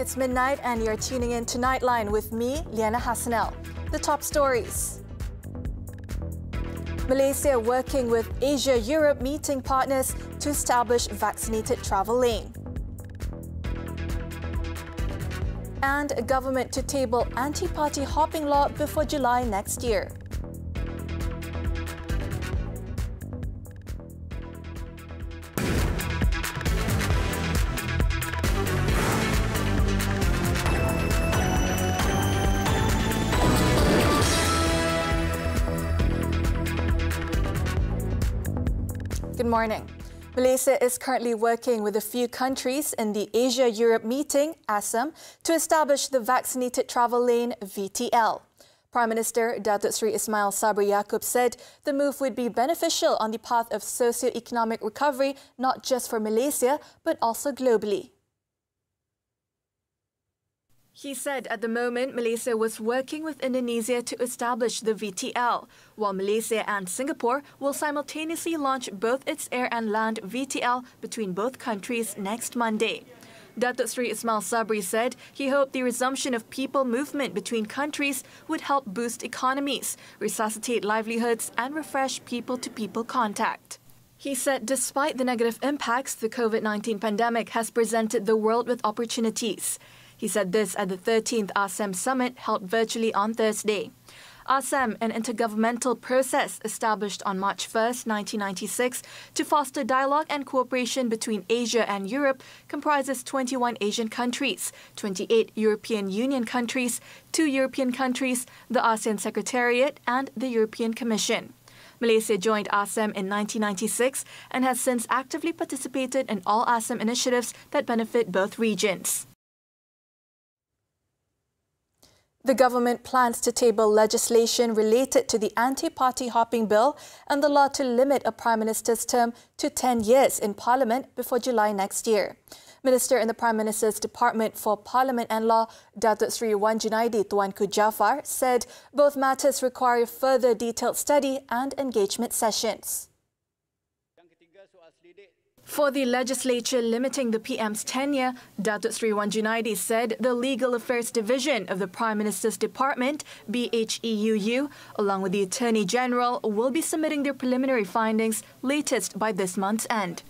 It's midnight and you're tuning in to Nightline with me, Liyana Hassanel. The top stories. Malaysia working with AsiaEurope meeting partners to establish vaccinated travel lane. And a government to table anti-party hopping law before July next year. Good morning. Malaysia is currently working with a few countries in the Asia-Europe meeting, ASEM, to establish the Vaccinated Travel Lane, VTL. Prime Minister Datuk Seri Ismail Sabri Yaakob said the move would be beneficial on the path of socio-economic recovery, not just for Malaysia, but also globally. He said at the moment, Malaysia was working with Indonesia to establish the VTL, while Malaysia and Singapore will simultaneously launch both its air and land VTL between both countries next Monday. Datuk Seri Ismail Sabri said he hoped the resumption of people movement between countries would help boost economies, resuscitate livelihoods and refresh people-to-people contact. He said despite the negative impacts the COVID-19 pandemic has presented the world with opportunities. He said this at the 13th ASEM Summit held virtually on Thursday. ASEM, an intergovernmental process established on March 1, 1996 to foster dialogue and cooperation between Asia and Europe, comprises 21 Asian countries, 28 European Union countries, 2 European countries, the ASEAN Secretariat and the European Commission. Malaysia joined ASEM in 1996 and has since actively participated in all ASEM initiatives that benefit both regions. The government plans to table legislation related to the AntiPartyhopping Bill and the law to limit a Prime Minister's term to 10 years in Parliament before July next year. Minister in the Prime Minister's Department for Parliament and Law, Datuk Seri Wan Junaidi Tuanku Jaafar, said both matters require further detailed study and engagement sessions. For the legislature limiting the PM's tenure, Datuk Seri Wan Junaidi said the Legal Affairs Division of the Prime Minister's Department, BHEUU, along with the Attorney General, will be submitting their preliminary findings latest by this month's end.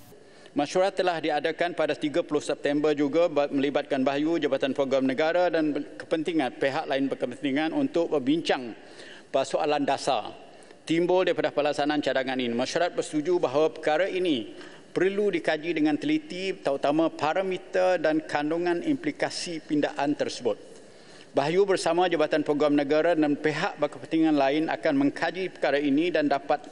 Mesyuarat telah diadakan pada 30 September juga melibatkan Bahayu, Jabatan Program Negara dan kepentingan pihak lain berkepentingan untuk berbincang persoalan dasar timbul daripada pelaksanaan cadangan ini. Mesyuarat bersetuju bahawa perkara ini perlu dikaji dengan teliti, terutama parameter dan kandungan implikasi pindaan tersebut. Bahayu bersama Jabatan Program Negara dan pihak berkepentingan lain akan mengkaji perkara ini dan dapat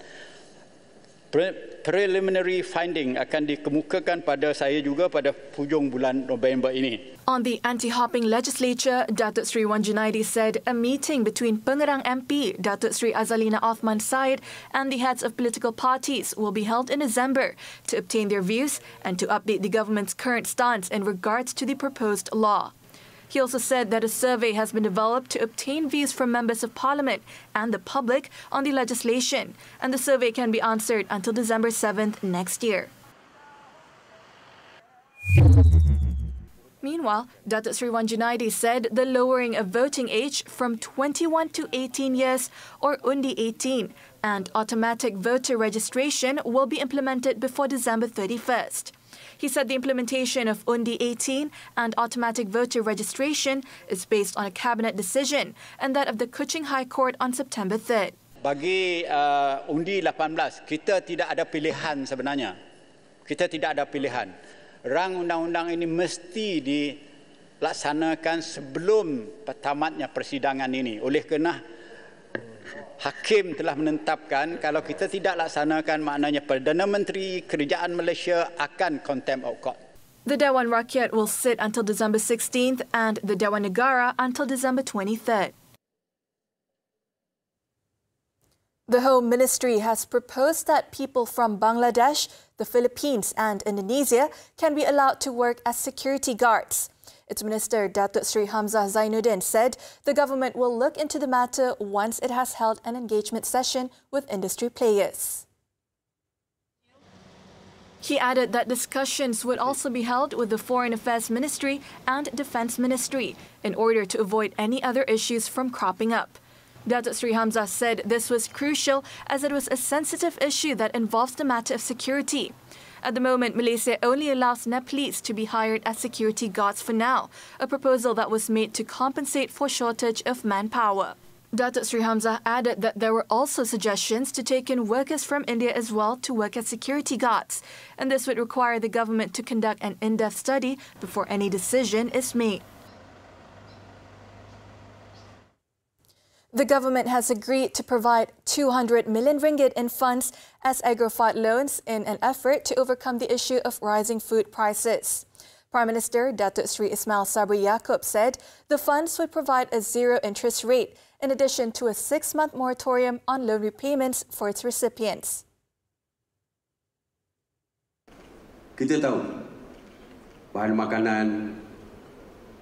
preliminary finding akan dikemukakan pada saya juga pada hujung bulan November ini. On the anti-hopping legislature, Datuk Seri Wan Junaidi said a meeting between Pengerang MP Datuk Seri Azalina Othman Said and the heads of political parties will be held in December to obtain their views and to update the government's current stance in regards to the proposed law. He also said that a survey has been developed to obtain views from members of parliament and the public on the legislation, and the survey can be answered until December 7th next year. Meanwhile, Datuk Seri Wan Junaidi said the lowering of voting age from 21 to 18 years or Undi 18 and automatic voter registration will be implemented before December 31st. He said the implementation of Undi 18 and automatic voter registration is based on a cabinet decision and that of the Kuching High Court on September 3rd. Bagi Undi 18, kita tidak ada pilihan sebenarnya. Kita tidak ada pilihan. Rang undang-undang ini mesti dilaksanakan sebelum tamatnya persidangan ini. Oleh kerana Hakim telah menetapkan kalau kita tidak laksanakan, maknanya Perdana Menteri Kerajaan Malaysia akan contempt of court. The Dewan Rakyat will sit until December 16th and the Dewan Negara until December 23rd. The Home Ministry has proposed that people from Bangladesh, the Philippines and Indonesia can be allowed to work as security guards. Its Minister Datuk Seri Hamzah Zainuddin said the government will look into the matter once it has held an engagement session with industry players. He added that discussions would also be held with the Foreign Affairs Ministry and Defence Ministry in order to avoid any other issues from cropping up. Datuk Sri Hamzah said this was crucial as it was a sensitive issue that involves the matter of security. At the moment, Malaysia only allows Nepalese to be hired as security guards for now, a proposal that was made to compensate for shortage of manpower. Datuk Sri Hamzah added that there were also suggestions to take in workers from India as well to work as security guards, and this would require the government to conduct an in-depth study before any decision is made. The government has agreed to provide 200 million ringgit in funds as agri-food loans in an effort to overcome the issue of rising food prices. Prime Minister Datuk Sri Ismail Sabri Yaakob said the funds would provide a zero interest rate in addition to a 6-month moratorium on loan repayments for its recipients. Kita tahu bahan makanan,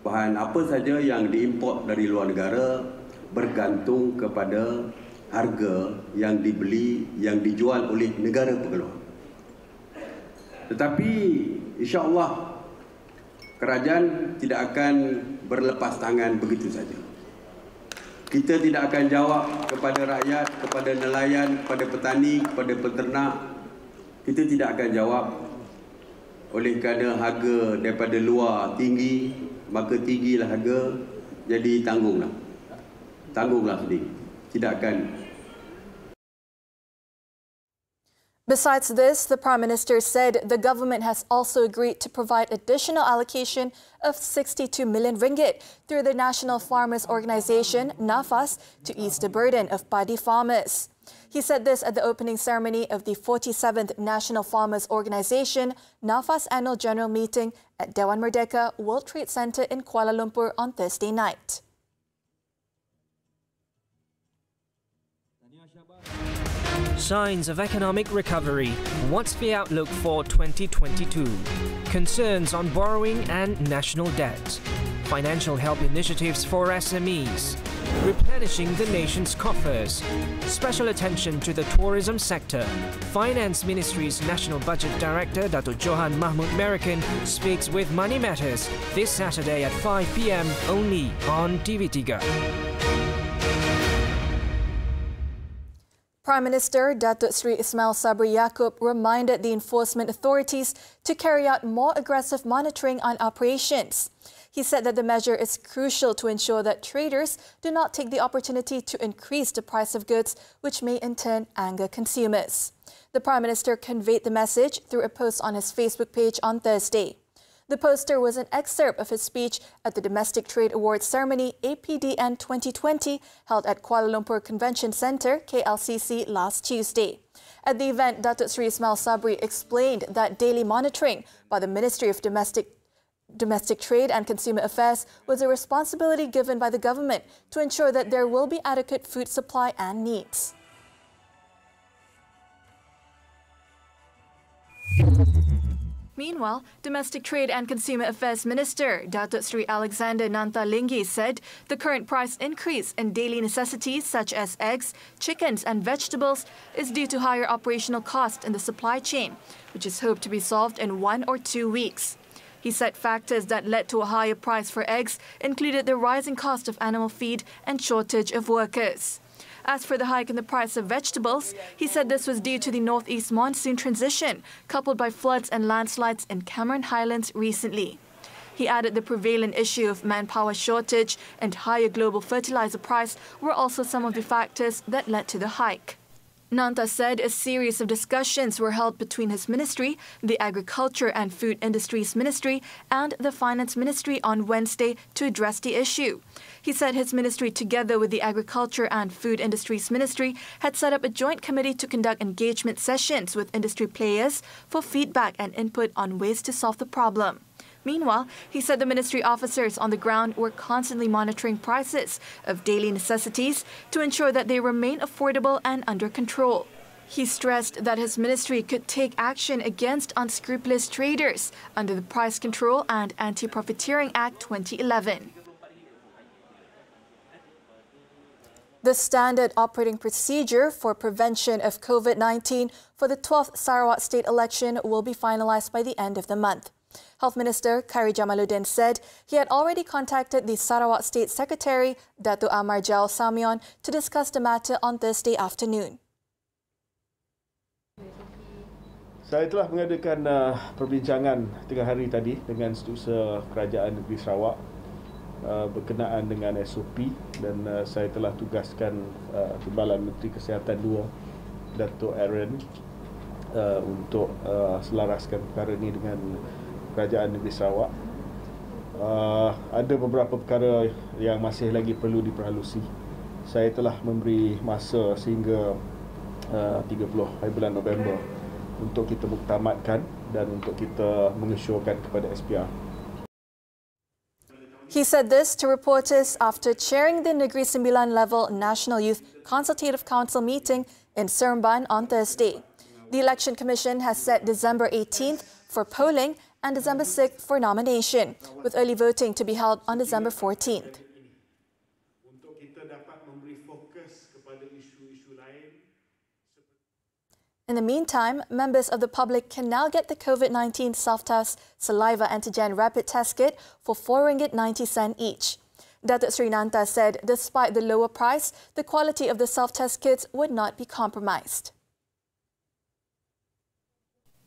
bahan apa saja yang diimport dari luar negara bergantung kepada harga yang dibeli, yang dijual oleh negara pengeluar. Tetapi insya-Allah kerajaan tidak akan berlepas tangan begitu saja. Kita tidak akan jawab kepada rakyat, kepada nelayan, kepada petani, kepada peternak. Kita tidak akan jawab oleh kerana harga daripada luar tinggi, maka tinggilah harga, jadi tanggunglah. Tanggunglah sendiri. Tidak akan. Besides this, the Prime Minister said the government has also agreed to provide additional allocation of 62 million ringgit through the National Farmers Organisation, NAFAS, to ease the burden of paddy farmers. He said this at the opening ceremony of the 47th National Farmers Organisation, NAFAS Annual General Meeting at Dewan Merdeka World Trade Center in Kuala Lumpur on Thursday night. Signs of economic recovery. What's the outlook for 2022? Concerns on borrowing and national debt. Financial help initiatives for SMEs. Replenishing the nation's coffers. Special attention to the tourism sector. Finance Ministry's National Budget Director, Datuk Johan Mahmud Merican, speaks with Money Matters this Saturday at 5 p.m. only on TV3. Prime Minister Datuk Sri Ismail Sabri Yaakob reminded the enforcement authorities to carry out more aggressive monitoring on operations. He said that the measure is crucial to ensure that traders do not take the opportunity to increase the price of goods, which may in turn anger consumers. The Prime Minister conveyed the message through a post on his Facebook page on Thursday. The poster was an excerpt of his speech at the Domestic Trade Awards ceremony APDN 2020 held at Kuala Lumpur Convention Centre, KLCC, last Tuesday. At the event, Datuk Sri Ismail Sabri explained that daily monitoring by the Ministry of Domestic Trade and Consumer Affairs was a responsibility given by the government to ensure that there will be adequate food supply and needs. Meanwhile, Domestic Trade and Consumer Affairs Minister Datuk Sri Alexander Nantalinggi said the current price increase in daily necessities such as eggs, chickens and vegetables is due to higher operational costs in the supply chain, which is hoped to be solved in 1 or 2 weeks. He said factors that led to a higher price for eggs included the rising cost of animal feed and shortage of workers. As for the hike in the price of vegetables, he said this was due to the northeast monsoon transition, coupled by floods and landslides in Cameron Highlands recently. He added the prevalent issue of manpower shortage and higher global fertilizer price were also some of the factors that led to the hike. Nanta said a series of discussions were held between his ministry, the Agriculture and Food Industries Ministry, and the Finance Ministry on Wednesday to address the issue. He said his ministry, together with the Agriculture and Food Industries Ministry, had set up a joint committee to conduct engagement sessions with industry players for feedback and input on ways to solve the problem. Meanwhile, he said the ministry officers on the ground were constantly monitoring prices of daily necessities to ensure that they remain affordable and under control. He stressed that his ministry could take action against unscrupulous traders under the Price Control and Anti-Profiteering Act 2011. The standard operating procedure for prevention of COVID-19 for the 12th Sarawak state election will be finalised by the end of the month. Health Minister Khairi Jamaluddin said he had already contacted the Sarawak State Secretary, Datuk Amar Jal Samion, to discuss the matter on Thursday afternoon. Saya telah mengadakan perbincangan tengah hari tadi dengan Setiausaha Kerajaan Negeri Sarawak berkenaan dengan SOP dan saya telah tugaskan Timbalan Menteri Kesihatan 2, Datuk Aaron, untuk selaraskan perkara ini dengan Kerajaan Negeri Sarawak. Ada beberapa perkara yang masih lagi perlu diperhalusi. Saya telah memberi masa sehingga 30 hari bulan November untuk kita muktamadkan dan untuk kita mengesyorkan kepada SPR. He said this to reporters after chairing the Negeri Sembilan Level National Youth Consultative Council meeting in Seremban on Thursday. The Election Commission has set December 18th for polling and December 6th for nomination, with early voting to be held on December 14th. Untuk kita dapat memberi fokus kepada isu-isu lain. In the meantime, members of the public can now get the COVID-19 self-test saliva antigen rapid test kit for RM4.90 each. Datuk Sri Nanta said despite the lower price, the quality of the self-test kits would not be compromised.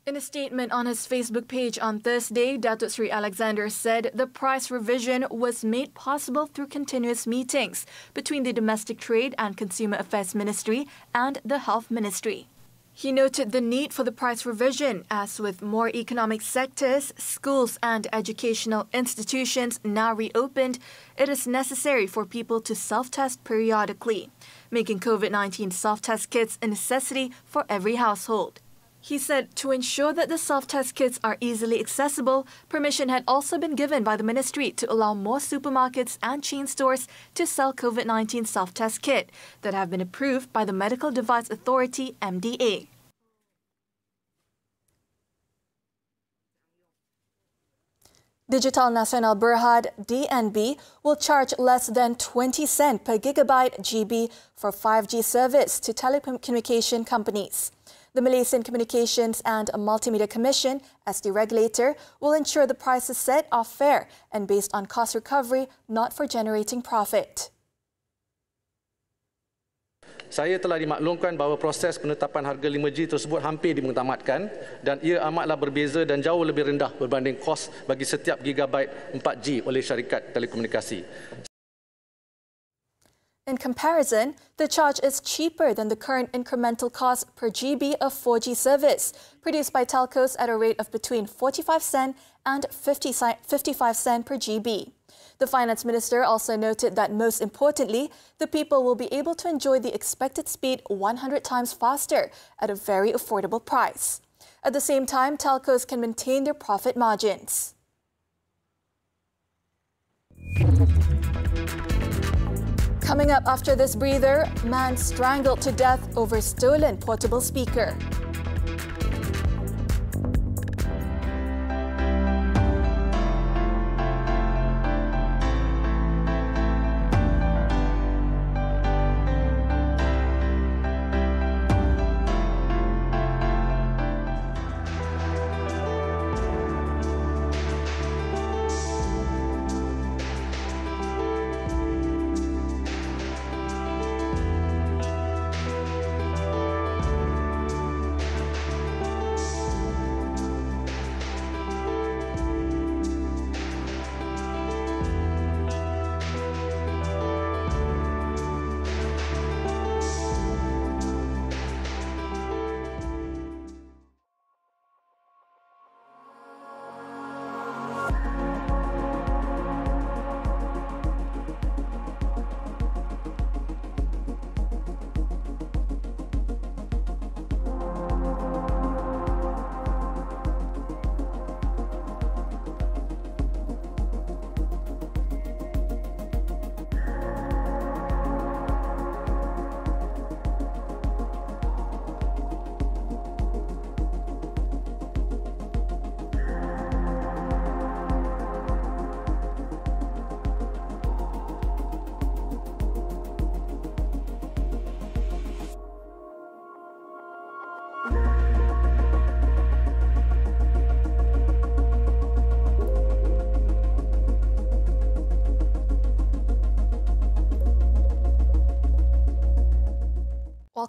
In a statement on his Facebook page on Thursday, Datuk Sri Alexander said the price revision was made possible through continuous meetings between the Domestic Trade and Consumer Affairs Ministry and the Health Ministry. He noted the need for the price revision as with more economic sectors, schools and educational institutions now reopened, it is necessary for people to self-test periodically, making COVID-19 self-test kits a necessity for every household. He said to ensure that the self-test kits are easily accessible, permission had also been given by the ministry to allow more supermarkets and chain stores to sell COVID-19 self-test kit that have been approved by the Medical Device Authority, MDA. Digital Nasional Berhad (DNB) will charge less than 20 cents per gigabyte GB for 5G service to telecommunication companies. The Malaysian Communications and Multimedia Commission, as the regulator, will ensure the prices set are fair and based on cost recovery, not for generating profit. Saya telah dimaklumkan bahawa proses penetapan harga 5G tersebut hampir dimuktamadkan dan ia amatlah berbeza dan jauh lebih rendah berbanding kos bagi setiap gigabyte 4G oleh syarikat telekomunikasi. In comparison, the charge is cheaper than the current incremental cost per GB of 4G service, produced by telcos at a rate of between 45 cents and 55 cents per GB. The Finance Minister also noted that most importantly, the people will be able to enjoy the expected speed 100 times faster at a very affordable price. At the same time, telcos can maintain their profit margins. Coming up after this breather, man strangled to death over stolen portable speaker.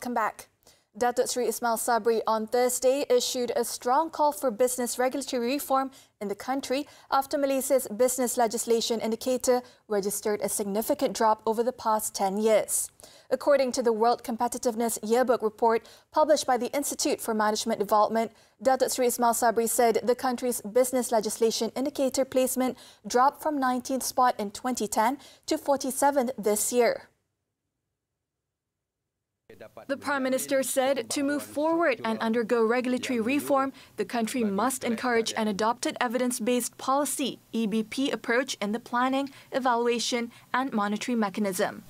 Welcome back. Datuk Seri Ismail Sabri on Thursday issued a strong call for business regulatory reform in the country after Malaysia's business legislation indicator registered a significant drop over the past 10 years. According to the World Competitiveness Yearbook report published by the Institute for Management Development, Datuk Seri Ismail Sabri said the country's business legislation indicator placement dropped from 19th spot in 2010 to 47th this year. The Prime Minister said to move forward and undergo regulatory reform, the country must encourage an adopted evidence-based policy (EBP) approach in the planning, evaluation and monitoring mechanism.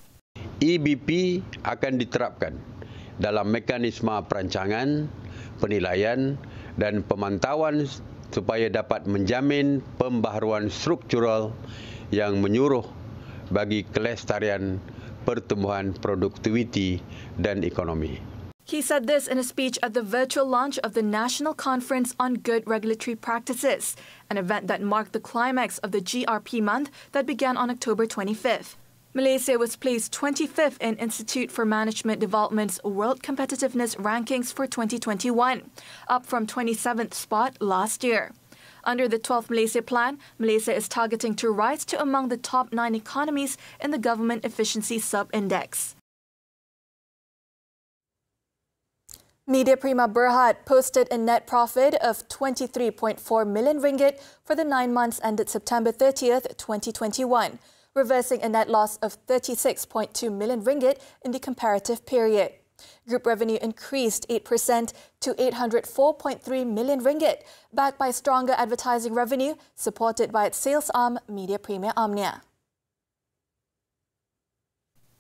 EBP akan diterapkan dalam mekanisme perancangan, penilaian dan pemantauan supaya dapat menjamin pembaharuan struktural yang menyuruh bagi kelestarian pertumbuhan produktiviti dan ekonomi. He said this in a speech at the virtual launch of the National Conference on Good Regulatory Practices, an event that marked the climax of the GRP month that began on October 25th. Malaysia was placed 25th in Institute for Management Development's World Competitiveness Rankings for 2021, up from 27th spot last year. Under the 12th Malaysia Plan, Malaysia is targeting to rise to among the top 9 economies in the Government Efficiency Sub-Index. Media Prima Berhad posted a net profit of 23.4 million ringgit for the 9 months ended September 30th, 2021, reversing a net loss of 36.2 million ringgit in the comparative period. Group revenue increased 8% to 804.3 million ringgit, backed by stronger advertising revenue supported by its sales arm, Media Prima Omnia.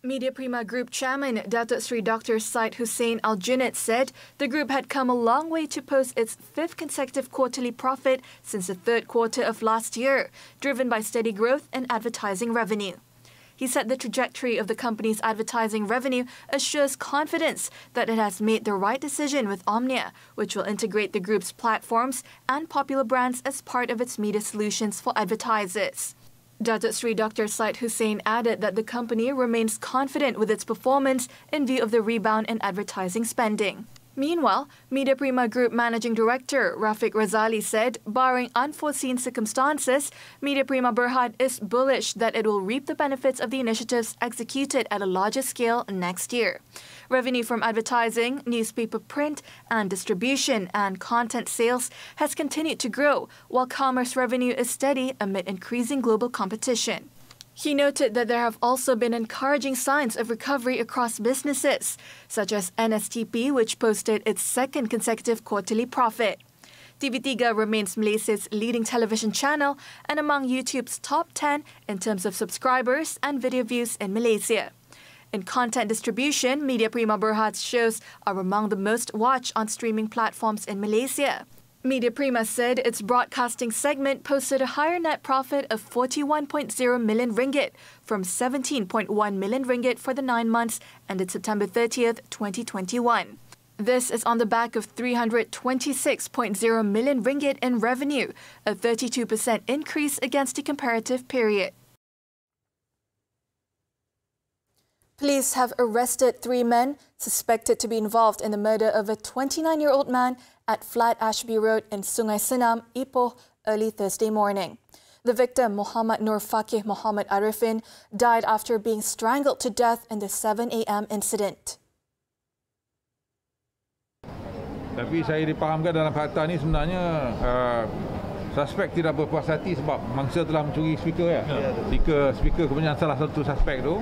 Media Prima Group Chairman Datuk Seri Dr. Syed Hussein Al-Junaid said the group had come a long way to post its 5th consecutive quarterly profit since the 3rd quarter of last year, driven by steady growth in advertising revenue. He said the trajectory of the company's advertising revenue assures confidence that it has made the right decision with Omnia, which will integrate the group's platforms and popular brands as part of its media solutions for advertisers. Datuk Seri Dr. Syed Hussein added that the company remains confident with its performance in view of the rebound in advertising spending. Meanwhile, Media Prima Group Managing Director Rafiq Razali said, barring unforeseen circumstances, Media Prima Berhad is bullish that it will reap the benefits of the initiatives executed at a larger scale next year. Revenue from advertising, newspaper print and distribution and content sales has continued to grow, while commerce revenue is steady amid increasing global competition. He noted that there have also been encouraging signs of recovery across businesses, such as NSTP, which posted its 2nd consecutive quarterly profit. TV3 remains Malaysia's leading television channel and among YouTube's top 10 in terms of subscribers and video views in Malaysia. In content distribution, Media Prima Berhad's shows are among the most watched on streaming platforms in Malaysia. Media Prima said its broadcasting segment posted a higher net profit of 41.0 million ringgit from 17.1 million ringgit for the 9 months ended September 30th, 2021. This is on the back of 326.0 million ringgit in revenue, a 32% increase against the comparative period. Police have arrested 3 men suspected to be involved in the murder of a 29-year-old man at Flat Ashby Road in Sungai Senam, Ipoh, early Thursday morning. The victim, Muhammad Nur Fakih Muhammad Arifin, died after being strangled to death in the 7 a.m. incident. Tapi saya dipahamkan dalam fakta ini sebenarnya suspek tidak berpuas hati sebab mangsa telah mencuri speaker ya. Speaker kepunyaan salah satu suspek tu.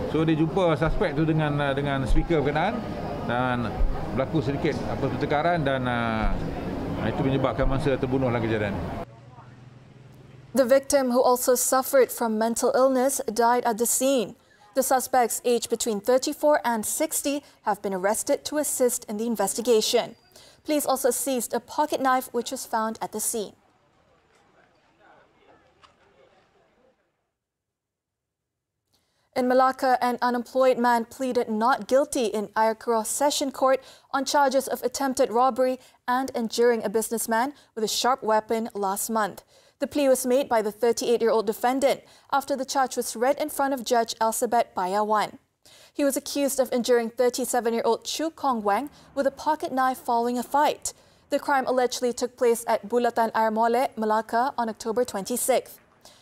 So dia jumpa suspek tu dengan speaker berkenaan dan berlaku sedikit pertengkaran dan itu menyebabkan mangsa terbunuhlah kejadian. The victim, who also suffered from mental illness, died at the scene. The suspects, aged between 34 and 60, have been arrested to assist in the investigation. Police also seized a pocket knife which was found at the scene. In Malacca, an unemployed man pleaded not guilty in Ayer Keroh Session Court on charges of attempted robbery and injuring a businessman with a sharp weapon last month. The plea was made by the 38-year-old defendant after the charge was read in front of Judge Elizabeth Bayawan. He was accused of injuring 37-year-old Chu Kong Wang with a pocket knife following a fight. The crime allegedly took place at Buletin, Malacca on October 26th.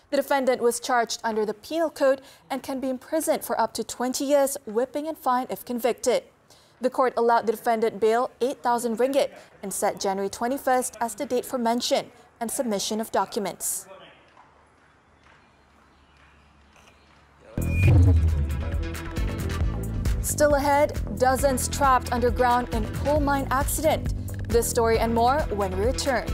The defendant was charged under the Penal Code and can be imprisoned for up to 20 years, whipping and fine if convicted. The court allowed the defendant bail 8,000 ringgit and set January 21st as the date for mention and submission of documents. Still ahead, dozens trapped underground in coal mine accident. This story and more when we return.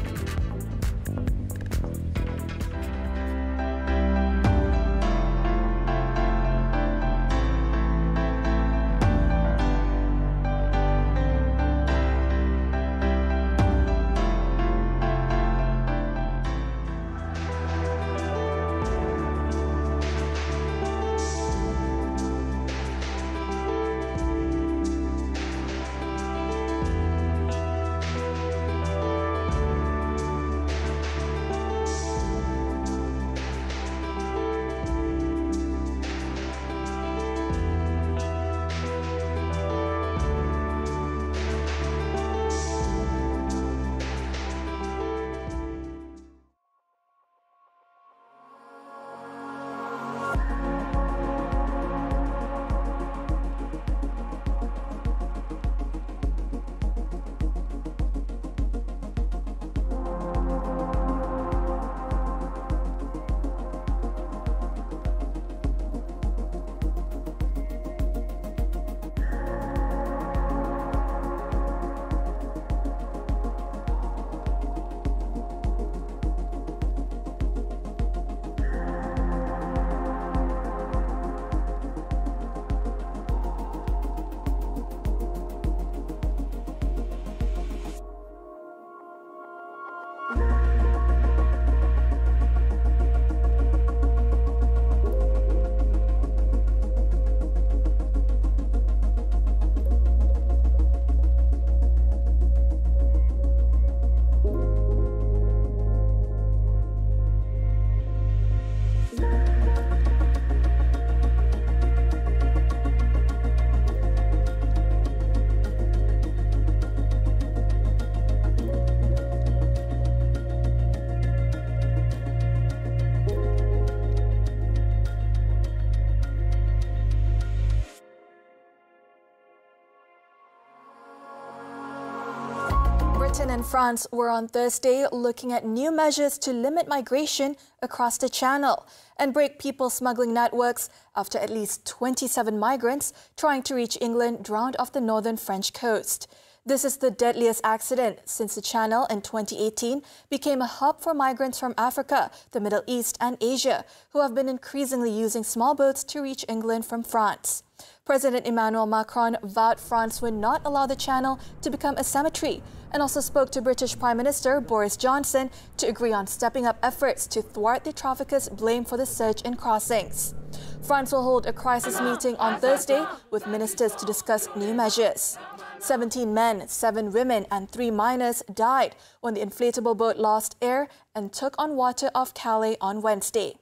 Britain and France were on Thursday looking at new measures to limit migration across the Channel and break people smuggling networks after at least 27 migrants trying to reach England drowned off the northern French coast. This is the deadliest accident since the Channel in 2018 became a hub for migrants from Africa, the Middle East and Asia, who have been increasingly using small boats to reach England from France. President Emmanuel Macron vowed France would not allow the Channel to become a cemetery and also spoke to British Prime Minister Boris Johnson to agree on stepping up efforts to thwart the traffickers' blame for the surge in crossings. France will hold a crisis meeting on Thursday with ministers to discuss new measures. 17 men, 7 women and 3 minors died when the inflatable boat lost air and took on water off Calais on Wednesday.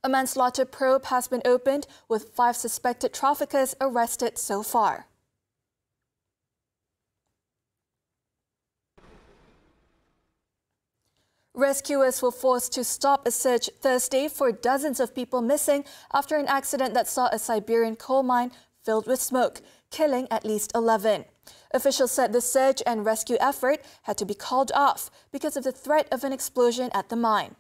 A manslaughter probe has been opened with 5 suspected traffickers arrested so far. Rescuers were forced to stop a search Thursday for dozens of people missing after an accident that saw a Siberian coal mine filled with smoke, killing at least 11. Officials said the search and rescue effort had to be called off because of the threat of an explosion at the mine.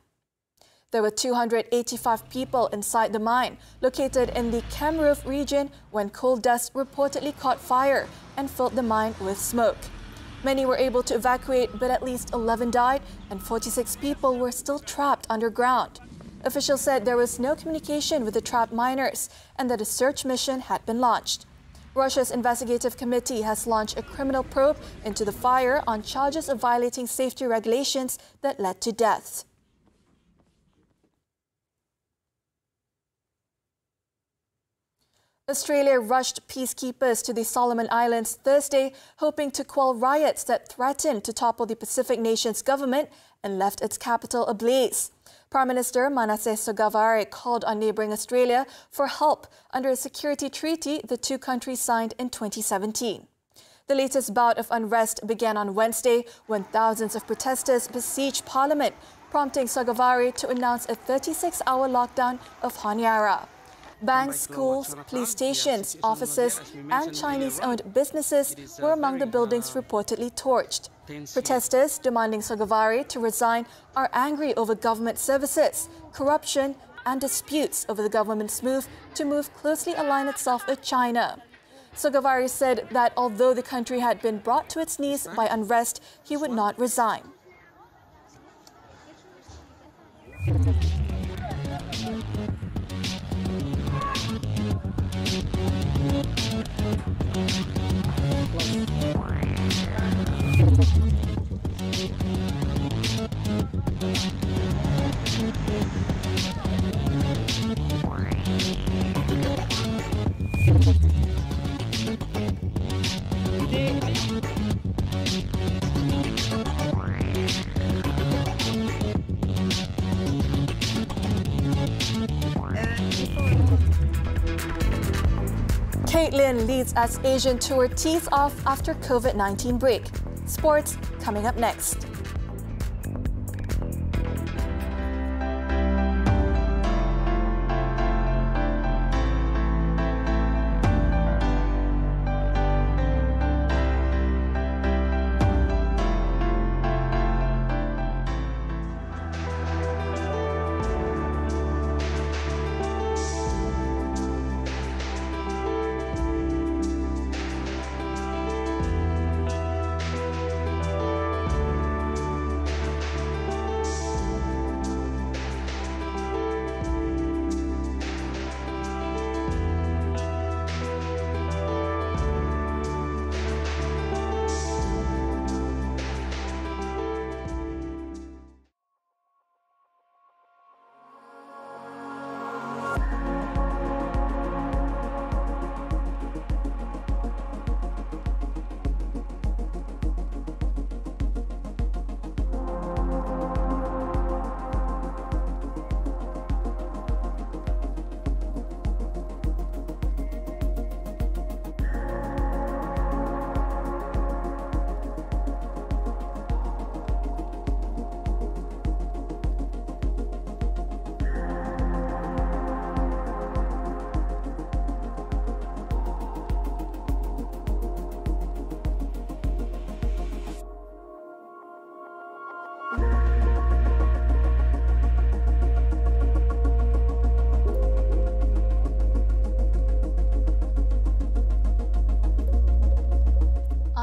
There were 285 people inside the mine, located in the Kamruf region, when coal dust reportedly caught fire and filled the mine with smoke. Many were able to evacuate, but at least 11 died and 46 people were still trapped underground. Officials said there was no communication with the trapped miners and that a search mission had been launched. Russia's investigative committee has launched a criminal probe into the fire on charges of violating safety regulations that led to deaths. Australia rushed peacekeepers to the Solomon Islands Thursday, hoping to quell riots that threatened to topple the Pacific nation's government and left its capital ablaze. Prime Minister Manasseh Sogavare called on neighbouring Australia for help under a security treaty the two countries signed in 2017. The latest bout of unrest began on Wednesday when thousands of protesters besieged Parliament, prompting Sogavare to announce a 36-hour lockdown of Honiara. Banks, schools, police stations, offices and Chinese-owned businesses were among the buildings reportedly torched. Protesters demanding Sogavare to resign are angry over government services, corruption and disputes over the government's move to closely align itself with China. Sogavare said that although the country had been brought to its knees by unrest, he would not resign. Caitlin leads as Asian Tour tees off after COVID-19 break. Sports coming up next.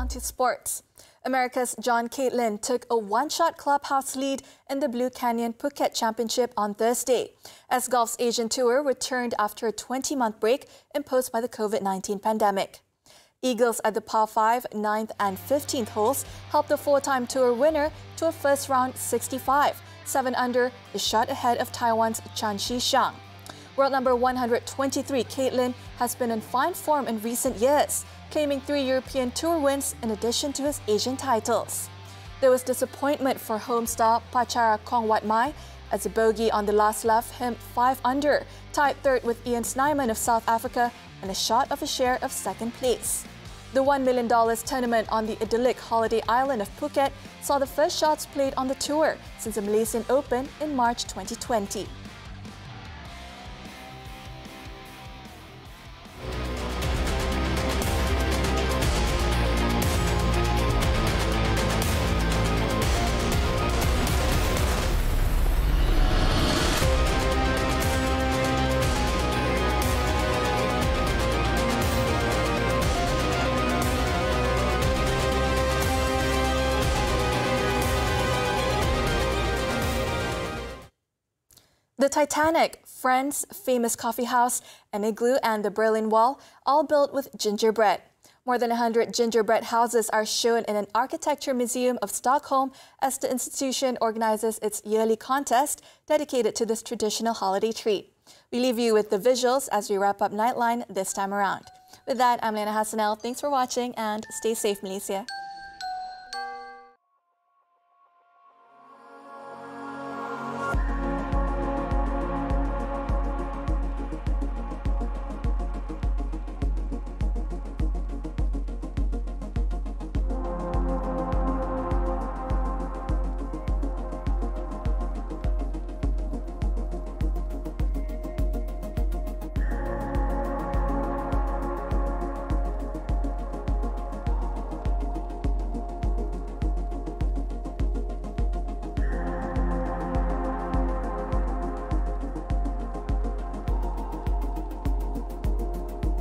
To sports. America's John Caitlin took a one-shot clubhouse lead in the Blue Canyon Phuket Championship on Thursday, as golf's Asian Tour returned after a 20-month break imposed by the COVID-19 pandemic. Eagles at the par 5, 9th and 15th holes helped the four-time Tour winner to a first-round 65, 7 under, a shot ahead of Taiwan's Chan Shishang. World number 123 Caitlin has been in fine form in recent years, claiming 3 European Tour wins in addition to his Asian titles. There was disappointment for home star Pachara Kongwatmai as a bogey on the last left him 5 under, tied third with Ian Snyman of South Africa and a shot of a share of second place. The $1 million tournament on the idyllic holiday island of Phuket saw the first shots played on the tour since the Malaysian Open in March 2020. The Titanic, Friends, famous coffee house, an igloo and the Berlin Wall, all built with gingerbread. More than 100 gingerbread houses are shown in an architecture museum of Stockholm as the institution organizes its yearly contest dedicated to this traditional holiday treat. We leave you with the visuals as we wrap up Nightline this time around. With that, I'm Liyana Hassanel. Thanks for watching and stay safe, Malaysia.